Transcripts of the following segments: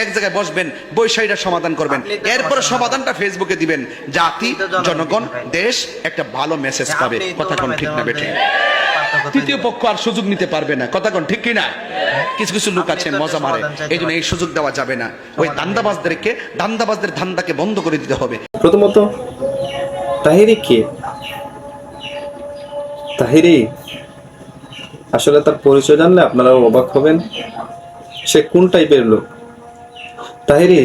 এক জায়গায় বসবেন, বৈষয়টা সমাধান করবেন, এরপর সমাধানটা ফেসবুকে দিবেন, জাতি, জনগণ, দেশ একটা ভালো মেসেজ পাবে। কথা কোন ঠিক না বেঠিক? তৃতীয় পক্ষ আর সুযোগ নিতে পারবে না। কথা কোন ঠিক কিনা? কিছু কিছু লোক আছেন মজা মারে, এই জন্য এই সুযোগ দেওয়া যাবে না। ওই ধান্দাবাজদের ধান্দাকে বন্ধ করে দিতে হবে। প্রথমত তাহিরি কে? তাহিরি আসলে তার পরিচয় জানলে আপনারা অবাক হবেন। সে কোন টাইপের লোক? তাহিরি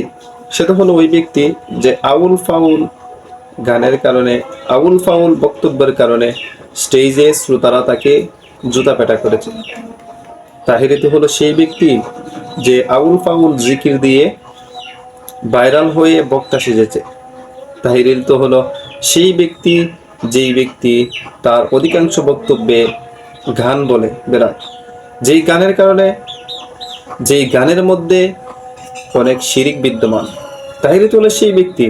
সেটা হলো ওই ব্যক্তি যে আউল ফাউল গানের কারণে, আউল ফাউল বক্তব্যের কারণে স্টেজে শ্রোতারা তাকে জুতা পেটা করেছে। তাহিরি তো হলো সেই ব্যক্তি যে আউল ফাউল জিকির দিয়ে ভাইরাল হয়ে বক্তা সেজেছে। তাহিরি তো হলো সেই ব্যক্তি যেই ব্যক্তি তার অধিকাংশ বক্তব্যে গান বলে বেড়ায়, যেই গানের কারণে, যেই গানের মধ্যে অনেক শিরিক বিদ্যমান। তাহিরি তো হলো সেই ব্যক্তি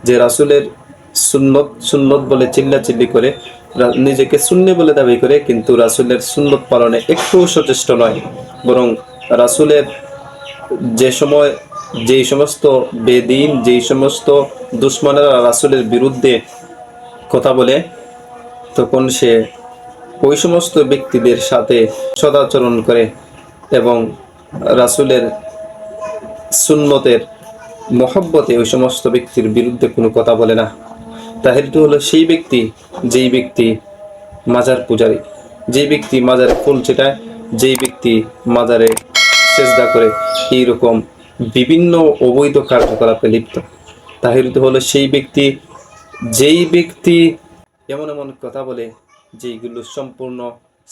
যে রাসূলের সুন্নত সুন্নত বলে চিল্লাচিল্লি করে, নিজেকে সুন্নি বলে দাবি করে, কিন্তু রাসূলের সুন্নত পালনে একটু সচেষ্ট নয়। বরং রাসূলের যেই সমস্ত বেদিন, যেই সমস্ত দুশ্মনেরা রাসূলের বিরুদ্ধে কথা বলে, তখন সে ওই সমস্ত ব্যক্তিদের সাথে সদাচরণ করে এবং রাসূলের সুন্নতের মহব্বতে ওই সমস্ত ব্যক্তির বিরুদ্ধে কোনো কথা বলে না। তাহিরি তো হলো সেই ব্যক্তি যেই ব্যক্তি মাজার পূজারী, যেই ব্যক্তি মাজারে ফুল ছিটায়, যেই ব্যক্তি মাজারে সেজদা করে, এইরকম বিভিন্ন অবৈধ কার্যকলাপে লিপ্ত। তাহিরি তো হলো সেই ব্যক্তি যেই ব্যক্তি এমন এমন কথা বলে যেইগুলো সম্পূর্ণ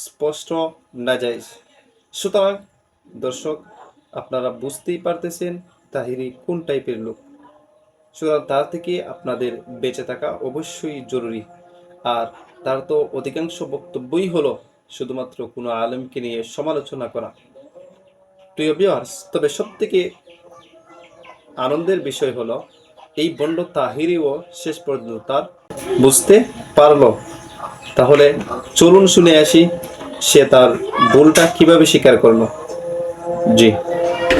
স্পষ্ট নাজায়েজ। সুতরাং দর্শক, আপনারা বুঝতেই পারতেছেন তাহিরি কোন টাইপের লোক। সুতরাং তার থেকে আপনাদের বেঁচে থাকা অবশ্যই জরুরি। আর তার তো অধিকাংশ বক্তব্যই হলো শুধুমাত্র কোনো আলেমকে নিয়ে সমালোচনা করা। প্রিয় ভিউয়ার্স, তবে সবথেকে আনন্দের বিষয় হলো এই বন্ড তাহিরিও শেষ পর্যন্ত তার বুঝতে পারলো। তাহলে চলুন শুনে আসি সে তার ভুলটা কিভাবে স্বীকার করলো। জি,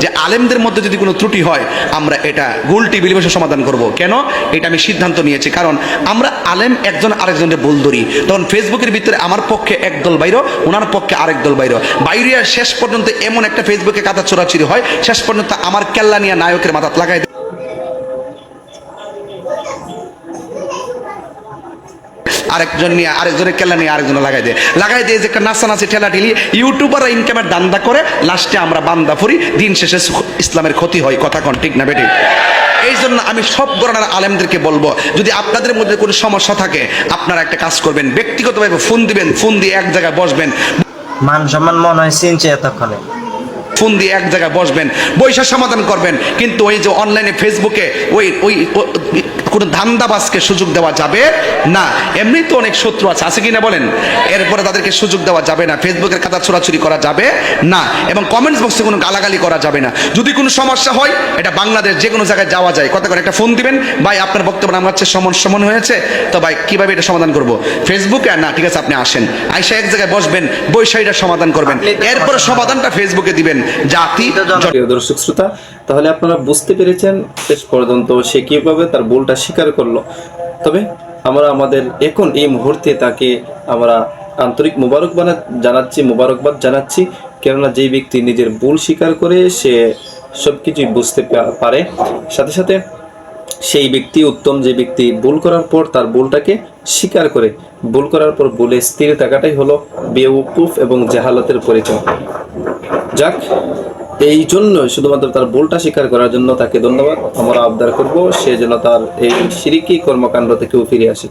যে আলেমদের মধ্যে যদি কোনো ত্রুটি হয়, আমরা এটা গোল টেবিলে বসে সমাধান করব। কেন? এটা আমি সিদ্ধান্ত নিয়েছি, কারণ আমরা আলেম একজন আরেকজনের ভুল ধরি, তখন ফেসবুকের ভিতরে আমার পক্ষে একদল বাইর, ওনার পক্ষে আরেক দল বাইর, বাইরে শেষ পর্যন্ত এমন একটা ফেসবুকে কাদা চোরাচুরি হয়, শেষ পর্যন্ত আমার কেল্লা নিয়ে নায়কের মাথাত লাগাই আরেকজন নিয়ে আরেকজনের কেল্লা নিয়ে আরেকজনে লাগাই দিয়ে যে একটা নাচানাচি ঠেলাঠেলি ইউটিউবাররা ইনকামের দান্দা করে, লাস্টে আমরা বান্দা ফুরি, দিন শেষে ইসলামের ক্ষতি হয়। কথা কোন ঠিক না বেঠিক? এই জন্য আমি সব ধরনের আলেমদেরকে বলবো, যদি আপনাদের মধ্যে কোনো সমস্যা থাকে, আপনারা একটা কাজ করবেন, ব্যক্তিগতভাবে ফোন দিবেন, ফোন দিয়ে এক জায়গায় বসবেন, মান সম্মান মনে হয় চিনছে এতক্ষণে, ফোন দিয়ে এক জায়গায় বসবেন, বৈশা সমাধান করবেন। কিন্তু ওই যে অনলাইনে ফেসবুকে ওই কোনো ধান্দাবাজকে সুযোগ দেওয়া যাবে না। এমনি তো অনেক শত্রু আছে কিনা বলেন? এরপরে তাদেরকে সুযোগ দেওয়া যাবে না, ফেসবুকের খাতা ছোড়াছুরি করা যাবে না, এবং কমেন্টস বক্সে কোনো গালাগালি করা যাবে না। যদি কোনো সমস্যা হয়, এটা বাংলাদেশ যে কোনো জায়গায় যাওয়া যায়, কথা করে একটা ফোন দিবেন, ভাই আপনার বক্তব্য আমার হচ্ছে সমন হয়েছে তো ভাই কিভাবে এটা সমাধান করব? ফেসবুকে না, ঠিক আছে আপনি আসেন, আইসা এক জায়গায় বসবেন, বৈষয়টা সমাধান করবেন, এরপর সমাধানটা ফেসবুকে দিবেন, জাতি। দর্শক শ্রোতা, তাহলে আপনারা বুঝতে পেরেছেন শেষ পর্যন্ত সে কিভাবে তার ভুলটা স্বীকার করলো। তবে আমরা আমাদের এখন এই মুহূর্তে তাকে আমরা আন্তরিক মুবারকবাদ জানাচ্ছি, কেননা যেই ব্যক্তি নিজের ভুল স্বীকার করে সে সবকিছুই বুঝতে পারে, সাথে সাথে সেই ব্যক্তি উত্তম, যে ব্যক্তি ভুল করার পর তার ভুলটাকে স্বীকার করে, ভুল করার পর ভুলে স্থির থাকাটাই হলো বেওকুফ এবং জাহালতের পরিচয়। যাক, এই জন্য শুধুমাত্র তার ভুলটা স্বীকার করার জন্য তাকে ধন্যবাদ আমরা আবদার করব, সে যেন তার এই শিরকি কর্মকাণ্ড থেকেও ফিরে আসে।